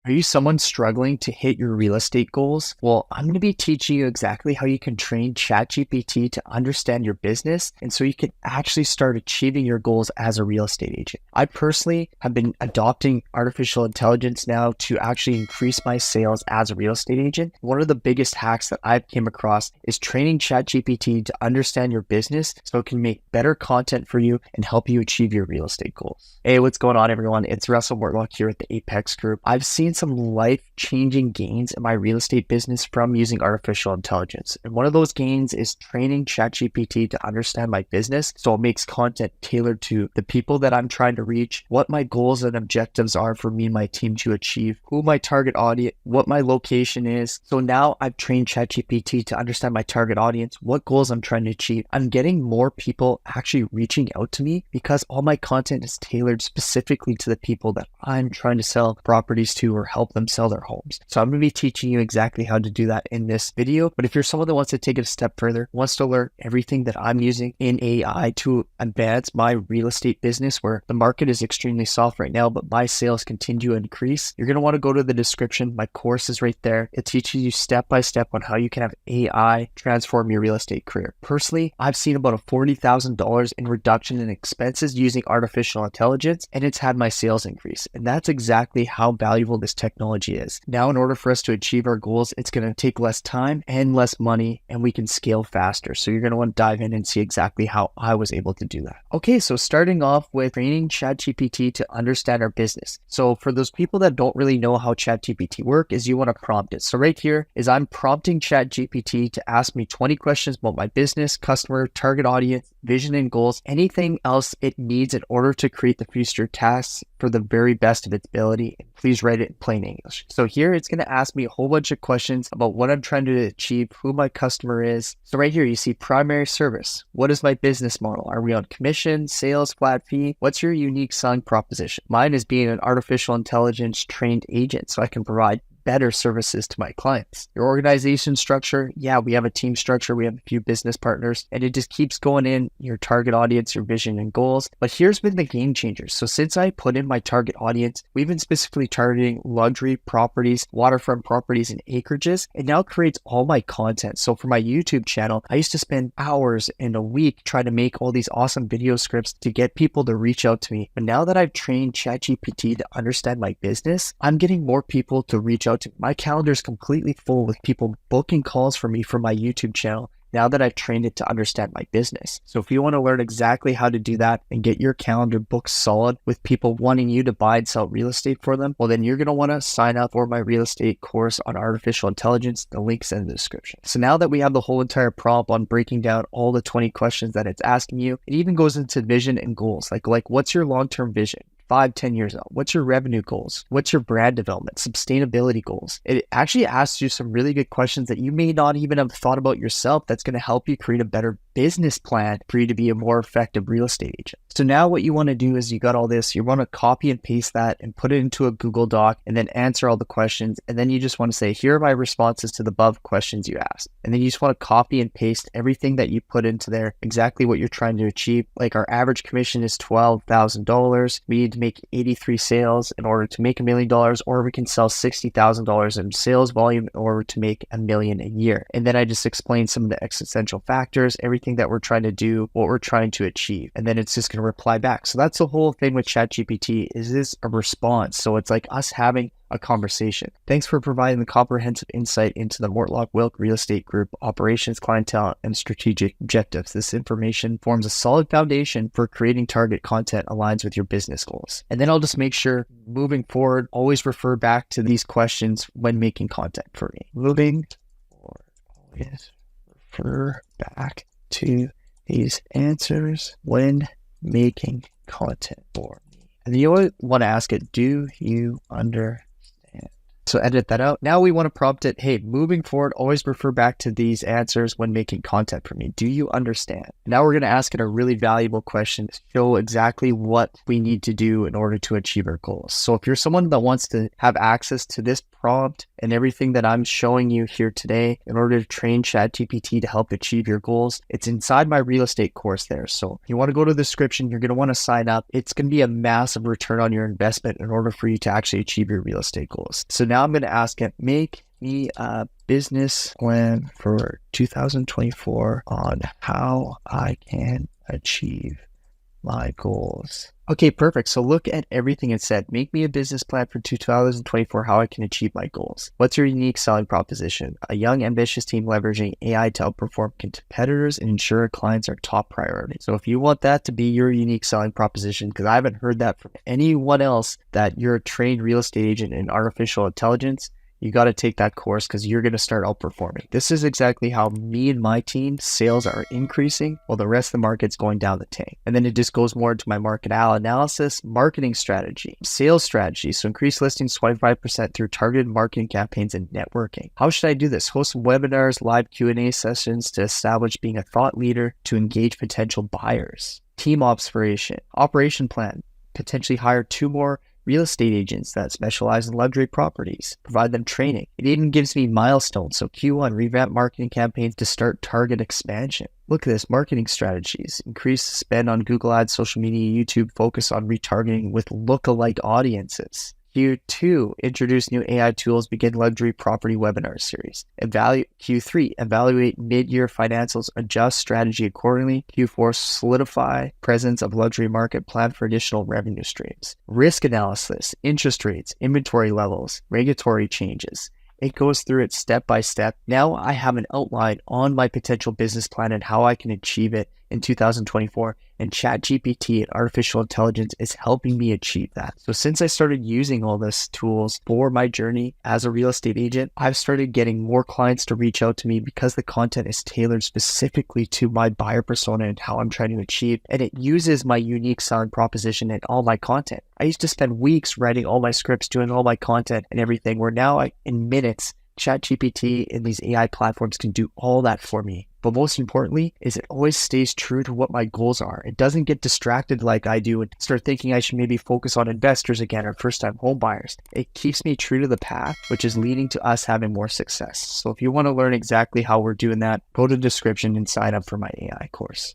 Are you someone struggling to hit your real estate goals? Well, I'm going to be teaching you exactly how you can train ChatGPT to understand your business and so you can actually start achieving your goals as a real estate agent. I personally have been adopting artificial intelligence now to actually increase my sales as a real estate agent. One of the biggest hacks that I've came across is training ChatGPT to understand your business so it can make better content for you and help you achieve your real estate goals. Hey, what's going on, everyone? It's Russell Mortlock here at the Apex Group. I've seen some life-changing gains in my real estate business from using artificial intelligence. And one of those gains is training ChatGPT to understand my business so it makes content tailored to the people that I'm trying to reach, what my goals and objectives are for me and my team to achieve, who my target audience, what my location is. So now I've trained ChatGPT to understand my target audience, what goals I'm trying to achieve. I'm getting more people actually reaching out to me because all my content is tailored specifically to the people that I'm trying to sell properties to or help them sell their homes. So I'm going to be teaching you exactly how to do that in this video. But if you're someone that wants to take it a step further, wants to learn everything that I'm using in AI to advance my real estate business, where the market is extremely soft right now, but my sales continue to increase, you're going to want to go to the description. My course is right there. It teaches you step by step on how you can have AI transform your real estate career. Personally, I've seen about a $40,000 in reduction in expenses using artificial intelligence, and it's had my sales increase. And that's exactly how valuable this technology is. Now, in order for us to achieve our goals, it's going to take less time and less money, and we can scale faster. So you're going to want to dive in and see exactly how I was able to do that. Okay, so starting off with training ChatGPT to understand our business. So for those people that don't really know how ChatGPT works, is you want to prompt it. So right here is I'm prompting ChatGPT to ask me 20 questions about my business, customer, target audience, vision and goals, anything else it needs in order to create the future tasks for the very best of its ability. Please write it in plain English. So here it's going to ask me a whole bunch of questions about what I'm trying to achieve, who my customer is. So right here you see primary service. What is my business model? Are we on commission, sales, flat fee? What's your unique selling proposition? Mine is being an artificial intelligence trained agent, so I can provide better services to my clients. Your organization structure, yeah, we have a team structure, we have a few business partners, and it just keeps going in your target audience, your vision and goals. But here's been the game changers. So since I put in my target audience, we've been specifically targeting luxury properties, waterfront properties, and acreages. It now creates all my content. So for my YouTube channel, I used to spend hours in a week trying to make all these awesome video scripts to get people to reach out to me. But now that I've trained ChatGPT to understand my business, I'm getting more people to reach out to me. My calendar is completely full with people booking calls for me for my YouTube channel now that I've trained it to understand my business. So if you want to learn exactly how to do that and get your calendar booked solid with people wanting you to buy and sell real estate for them, well, then you're going to want to sign up for my real estate course on artificial intelligence. The link's in the description. So now that we have the whole entire prompt on breaking down all the 20 questions that it's asking you, it even goes into vision and goals. Like what's your long-term vision? 5-10 years out? What's your revenue goals? What's your brand development, sustainability goals? It actually asks you some really good questions that you may not even have thought about yourself that's going to help you create a better business plan for you to be a more effective real estate agent. So now what you want to do is you got all this, you want to copy and paste that and put it into a Google Doc and then answer all the questions. And then you just want to say, here are my responses to the above questions you asked. And then you just want to copy and paste everything that you put into there, exactly what you're trying to achieve. Like our average commission is $12,000. We need to make 83 sales in order to make $1 million, or we can sell $60,000 in sales volume in order to make $1 million a year. And then I just explain some of the existential factors, everything that we're trying to do, what we're trying to achieve. And then it's just going to reply back. So that's the whole thing with ChatGPT. Is this a response? So it's like us having a conversation. Thanks for providing the comprehensive insight into the Mortlock Wilk Real Estate Group operations, clientele, and strategic objectives. This information forms a solid foundation for creating target content aligns with your business goals. And then I'll just make sure moving forward, always refer back to these questions when making content for me. Moving forward, always refer back to these answers when making content for me. And you always want to ask it, do you understand? So edit that out. Now we want to prompt it, hey, moving forward, always refer back to these answers when making content for me. Do you understand? Now we're going to ask it a really valuable question to show exactly what we need to do in order to achieve our goals. So if you're someone that wants to have access to this prompt and everything that I'm showing you here today in order to train ChatGPT to help achieve your goals, it's inside my real estate course there. So if you want to go to the description, you're going to want to sign up. It's going to be a massive return on your investment in order for you to actually achieve your real estate goals. So now I'm going to ask it, make me a business plan for 2024 on how I can achieve my goals. Okay, perfect. So look at everything it said. Make me a business plan for 2024, how I can achieve my goals. What's your unique selling proposition? A young, ambitious team leveraging AI to outperform competitors and ensure clients are top priority. So if you want that to be your unique selling proposition, because I haven't heard that from anyone else, that you're a trained real estate agent in artificial intelligence, you got to take that course because you're going to start outperforming. This is exactly how me and my team sales are increasing while the rest of the market's going down the tank. And then it just goes more into my market analysis, marketing strategy, sales strategy. So increase listings 25% through targeted marketing campaigns and networking. How should I do this? Host webinars, live Q&A sessions to establish being a thought leader to engage potential buyers. Team operation plan, potentially hire 2 more real estate agents that specialize in luxury properties, provide them training. It even gives me milestones. So Q1, revamp marketing campaigns to start target expansion. Look at this, marketing strategies, increase spend on Google Ads, social media, YouTube, focus on retargeting with lookalike audiences. Q2, introduce new AI tools, begin luxury property webinar series. Q3, evaluate mid-year financials, adjust strategy accordingly. Q4, solidify presence of luxury market, plan for additional revenue streams. Risk analysis, interest rates, inventory levels, regulatory changes. It goes through it step by step. Now I have an outline on my potential business plan and how I can achieve it in 2024. And ChatGPT and artificial intelligence is helping me achieve that. So since I started using all these tools for my journey as a real estate agent, I've started getting more clients to reach out to me because the content is tailored specifically to my buyer persona and how I'm trying to achieve. And it uses my unique selling proposition in all my content. I used to spend weeks writing all my scripts, doing all my content and everything, where now in minutes, ChatGPT and these AI platforms can do all that for me. But most importantly is it always stays true to what my goals are. It doesn't get distracted like I do and start thinking I should maybe focus on investors again or first-time home buyers. It keeps me true to the path, which is leading to us having more success. So if you want to learn exactly how we're doing that, go to the description and sign up for my AI course.